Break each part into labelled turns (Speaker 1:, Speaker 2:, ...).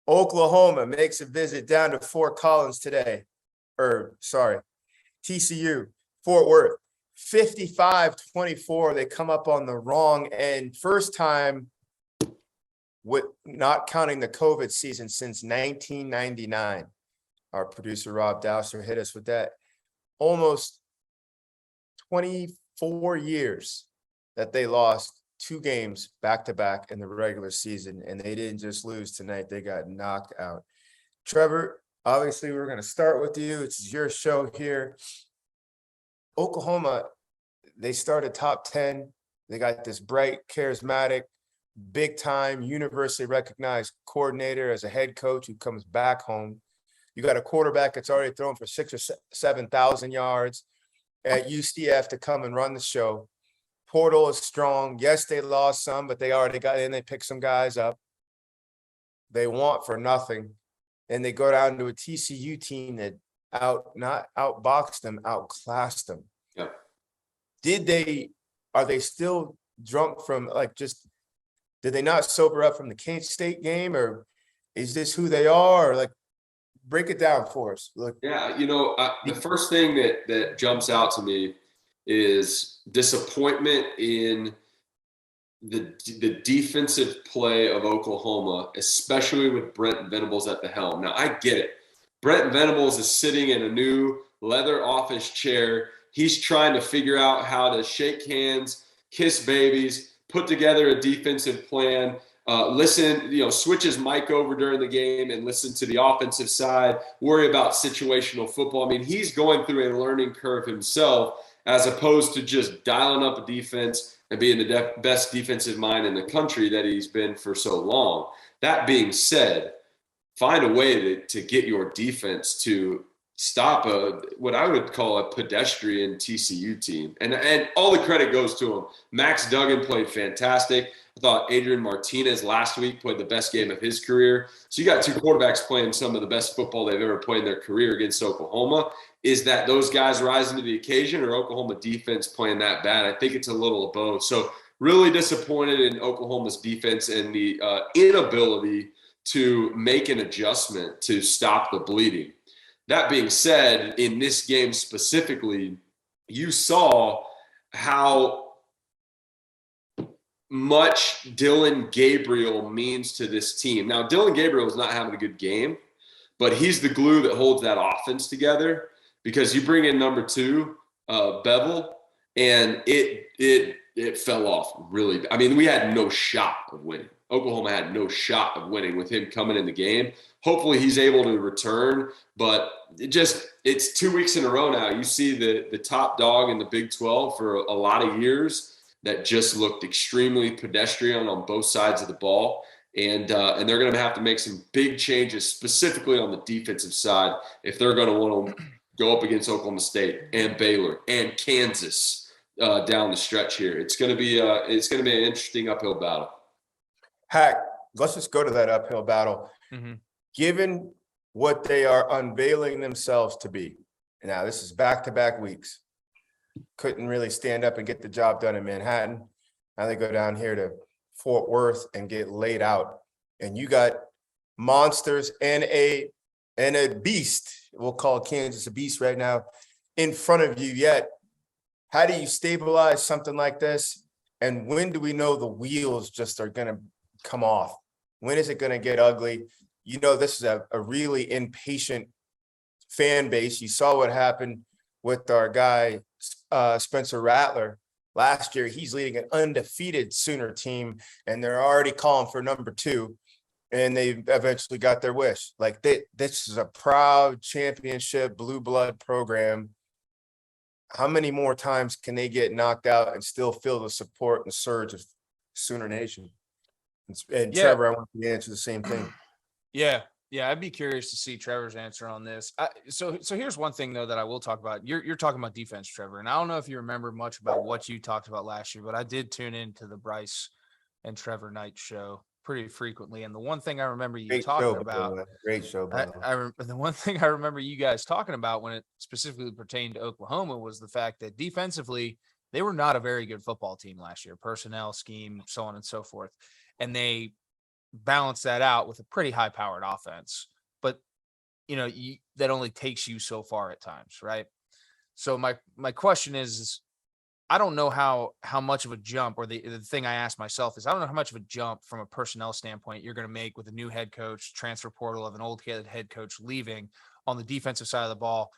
Speaker 1: Oklahoma makes a visit down to Fort Collins today. TCU, Fort Worth. 55-24. They come up on the wrong end. First time with not counting the COVID season since 1999. Our producer, Rob Dowser, hit us with that. Almost 24 years that they lost 2 games back-to-back in the regular season, and they didn't just lose tonight. They got knocked out. Trevor, obviously, we're going to start with you. It's your show here. Oklahoma, they started top 10. They got this bright, charismatic, big-time, universally recognized coordinator as a head coach who comes back home. You got a quarterback that's already thrown for 6,000 or 7,000 yards at UCF to come and run the show. Portal is strong. Yes, they lost some, but they already got in. They picked some guys up. They want for nothing. And they go down to a TCU team that not outboxed them, outclassed them.
Speaker 2: Yep.
Speaker 1: Are they still drunk from did they not sober up from the Kent State game, or is this who they are? Or break it down for us.
Speaker 2: Yeah, the first thing that jumps out to me is disappointment in the defensive play of Oklahoma, especially with Brent Venables at the helm. Now, I get it. Brent Venables is sitting in a new leather office chair. He's trying to figure out how to shake hands, kiss babies, put together a defensive plan, switch his mic over during the game and listen to the offensive side, worry about situational football. I mean, he's going through a learning curve himself, as opposed to just dialing up a defense and being the best defensive mind in the country that he's been for so long. That being said, find a way to get your defense to stop what I would call a pedestrian TCU team. And all the credit goes to him. Max Duggan played fantastic. I thought Adrian Martinez last week played the best game of his career. So you got 2 quarterbacks playing some of the best football they've ever played in their career against Oklahoma. Is that those guys rising to the occasion, or Oklahoma defense playing that bad? I think it's a little of both. So really disappointed in Oklahoma's defense and the inability to make an adjustment to stop the bleeding. That being said, in this game specifically, you saw how much Dylan Gabriel means to this team. Now, Dylan Gabriel is not having a good game, but he's the glue that holds that offense together, because you bring in number 2, Bevel, and it fell off really. I mean, we had no shot of winning. Oklahoma had no shot of winning with him coming in the game. Hopefully he's able to return, but it's 2 weeks in a row now. You see the top dog in the Big 12 for a lot of years that just looked extremely pedestrian on both sides of the ball. And they're going to have to make some big changes, specifically on the defensive side, if they're going to want to go up against Oklahoma State and Baylor and Kansas down the stretch here. It's going to be an interesting uphill battle.
Speaker 1: Hack, let's just go to that uphill battle.
Speaker 3: Mm-hmm.
Speaker 1: Given what they are unveiling themselves to be, now this is back-to-back weeks, couldn't really stand up and get the job done in Manhattan. Now they go down here to Fort Worth and get laid out. And you got monsters and a beast. We'll call Kansas a beast right now in front of you. Yet, how do you stabilize something like this? And when do we know the wheels just are going to come off? When is it going to get ugly? This is a really impatient fan base. You saw what happened with our guy, Spencer Rattler. Last year, he's leading an undefeated Sooner team, and they're already calling for number 2, and they eventually got their wish. This is a proud championship blue blood program. How many more times can they get knocked out and still feel the support and surge of Sooner Nation? And Trevor, I want you to answer the same thing.
Speaker 3: Yeah, I'd be curious to see Trevor's answer on this. So here's one thing, though, that I will talk about. You're talking about defense, Trevor, and I don't know if you remember much about what you talked about last year, but I did tune into the Bryce and Trevor Knight show pretty frequently. And the one thing I remember you talking about,
Speaker 1: great show.
Speaker 3: The one thing I remember you guys talking about when it specifically pertained to Oklahoma was the fact that defensively, they were not a very good football team last year, personnel, scheme, so on and so forth. And they balance that out with a pretty high powered offense. But, that only takes you so far at times, right? So my question is I don't know how much of a jump, or the thing I ask myself is I don't know how much of a jump from a personnel standpoint you're going to make with a new head coach, transfer portal of an old head coach leaving on the defensive side of the ball.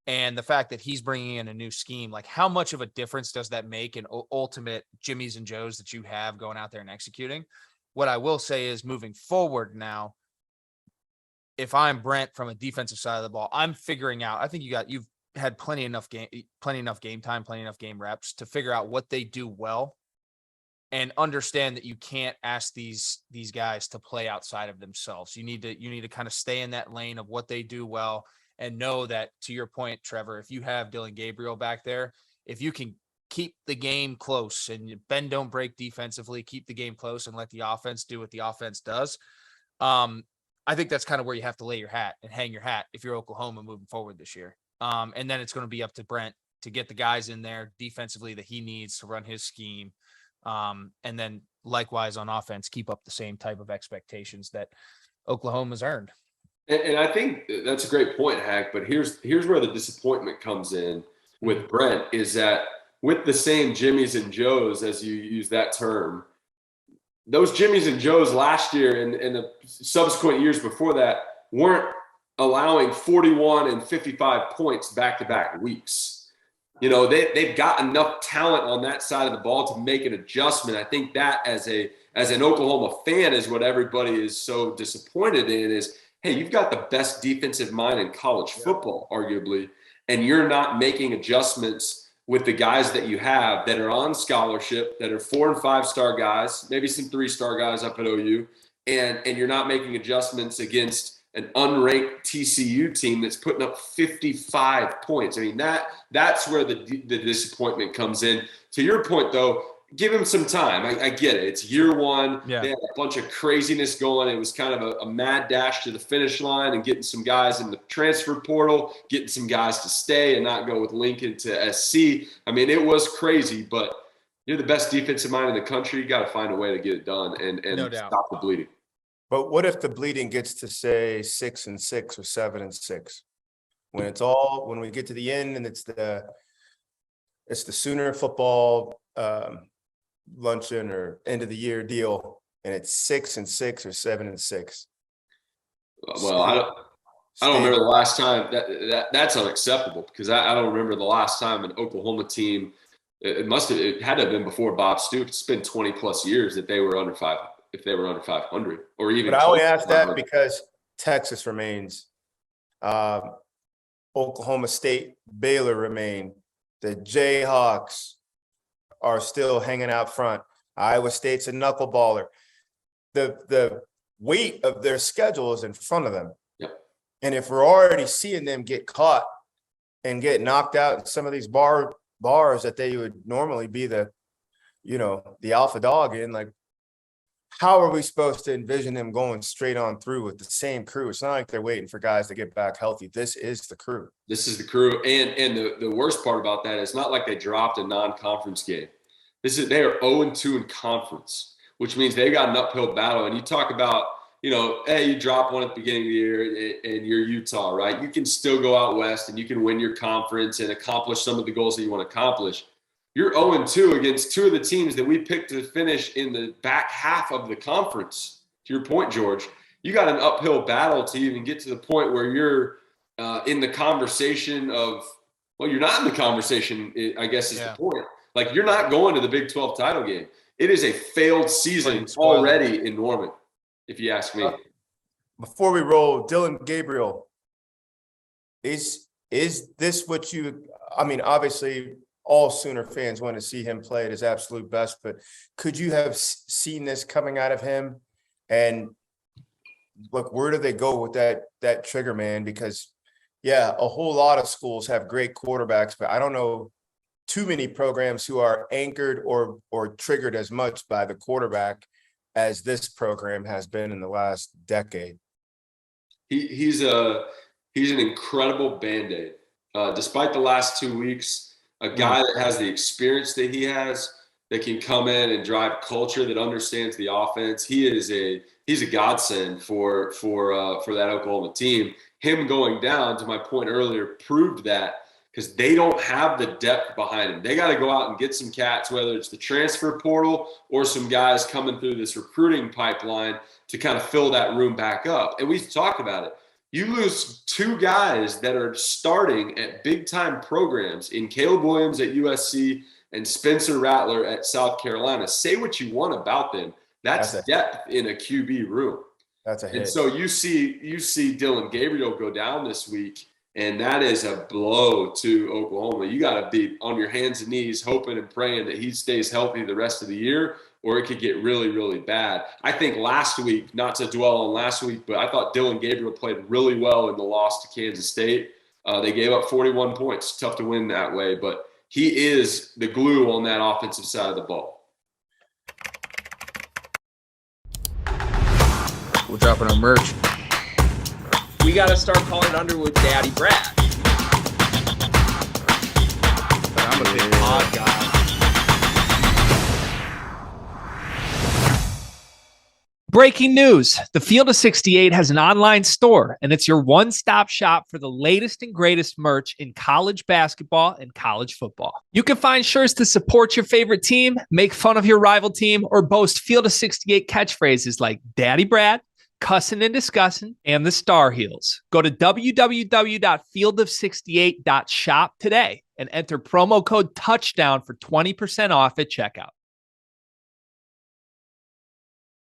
Speaker 3: And the fact that he's bringing in a new scheme, like how much of a difference does that make in ultimate Jimmys and Joes that you have going out there and executing? What I will say is moving forward now, if I'm Brent from a defensive side of the ball, I'm figuring out, I think you've had plenty enough game time, plenty enough game reps to figure out what they do well and understand that you can't ask these guys to play outside of themselves. You need to kind of stay in that lane of what they do well and know that, to your point, Trevor, if you have Dylan Gabriel back there, if you can keep the game close and bend don't break defensively, keep the game close and let the offense do what the offense does. I think that's kind of where you have to lay your hat and hang your hat if you're Oklahoma moving forward this year. And then it's going to be up to Brent to get the guys in there defensively that he needs to run his scheme. And then likewise on offense, keep up the same type of expectations that Oklahoma's earned.
Speaker 2: And I think that's a great point, Hack. But here's where the disappointment comes in with Brent is that with the same Jimmys and Joes, as you use that term, those Jimmys and Joes last year and the subsequent years before that weren't allowing 41 and 55 points back-to-back weeks. They've got enough talent on that side of the ball to make an adjustment. I think that as an Oklahoma fan is what everybody is so disappointed in is, hey, you've got the best defensive mind in college football, arguably, and you're not making adjustments with the guys that you have that are on scholarship, that are 4 and 5 star guys, maybe some 3-star guys up at OU, and you're not making adjustments against an unranked TCU team that's putting up 55 points. I mean, that's where the disappointment comes in. To your point, though, give him some time. I get it. It's year one.
Speaker 3: Yeah.
Speaker 2: They had a bunch of craziness going. It was kind of a mad dash to the finish line and getting some guys in the transfer portal, getting some guys to stay and not go with Lincoln to SC. I mean, it was crazy, but you're the best defensive mind in the country. You got to find a way to get it done and
Speaker 3: No doubt.
Speaker 2: stop the bleeding.
Speaker 1: But what if the bleeding gets to say 6-6 or 7-6? When we get to the end and it's the Sooner football luncheon or end of the year deal, and it's 6-6 or 7-6.
Speaker 2: Well, I don't remember the last time that's unacceptable because I don't remember the last time an Oklahoma team. It had to have been before Bob Stoops. It's been 20 plus years that they were under 5. If they were under 500 or even.
Speaker 1: But I only ask that because Texas remains, Oklahoma State, Baylor remain, the Jayhawks are still hanging out front. Iowa State's a knuckleballer. The weight of their schedule is in front of them.
Speaker 2: Yep.
Speaker 1: And if we're already seeing them get caught and get knocked out in some of these bars that they would normally be the alpha dog in, like, how are we supposed to envision them going straight on through with the same crew? It's not like they're waiting for guys to get back healthy. This is the crew.
Speaker 2: This is the crew. And the worst part about that is not like they dropped a non-conference game. They are 0-2 in conference, which means they got an uphill battle. And you talk about, hey, you drop one at the beginning of the year and you're Utah, right? You can still go out west and you can win your conference and accomplish some of the goals that you want to accomplish. You're 0-2 against 2 of the teams that we picked to finish in the back half of the conference. To your point, George, you got an uphill battle to even get to the point where you're in the conversation of, well, you're not in the conversation, I guess is the point. Like, you're not going to the Big 12 title game. It is a failed season already in Norman, if you ask me.
Speaker 1: Before we roll, Dylan Gabriel, is this what obviously – all Sooner fans want to see him play at his absolute best, but could you have seen this coming out of him? And look, where do they go with that trigger man? Because a whole lot of schools have great quarterbacks, but I don't know too many programs who are anchored or triggered as much by the quarterback as this program has been in the last decade.
Speaker 2: He's an incredible Band-Aid. Despite the last 2 weeks, a guy that has the experience that he has, that can come in and drive culture, that understands the offense. He's a godsend for that Oklahoma team. Him going down, to my point earlier, proved that, because they don't have the depth behind him. They got to go out and get some cats, whether it's the transfer portal or some guys coming through this recruiting pipeline to kind of fill that room back up. And we've talked about it. You lose two guys that are starting at big-time programs in Caleb Williams at USC and Spencer Rattler at South Carolina. Say what you want about them. That's depth in a QB room.
Speaker 1: That's a hit.
Speaker 2: And so you see Dylan Gabriel go down this week, and that is a blow to Oklahoma. You got to be on your hands and knees hoping and praying that he stays healthy the rest of the year, or it could get really, really bad. I think last week, not to dwell on last week, but I thought Dylan Gabriel played really well in the loss to Kansas State. They gave up 41 points. Tough to win that way, but he is the glue on that offensive side of the ball.
Speaker 3: We're dropping our merch.
Speaker 4: We got to start calling Underwood Daddy Brad.
Speaker 3: But I'm a big pod guy.
Speaker 5: Breaking news. The Field of 68 has an online store, and it's your one-stop shop for the latest and greatest merch in college basketball and college football. You can find shirts to support your favorite team, make fun of your rival team, or boast Field of 68 catchphrases like Daddy Brad, Cussin' and Discussin', and the Star Heels. Go to www.fieldof68.shop today and enter promo code TOUCHDOWN for 20% off at checkout.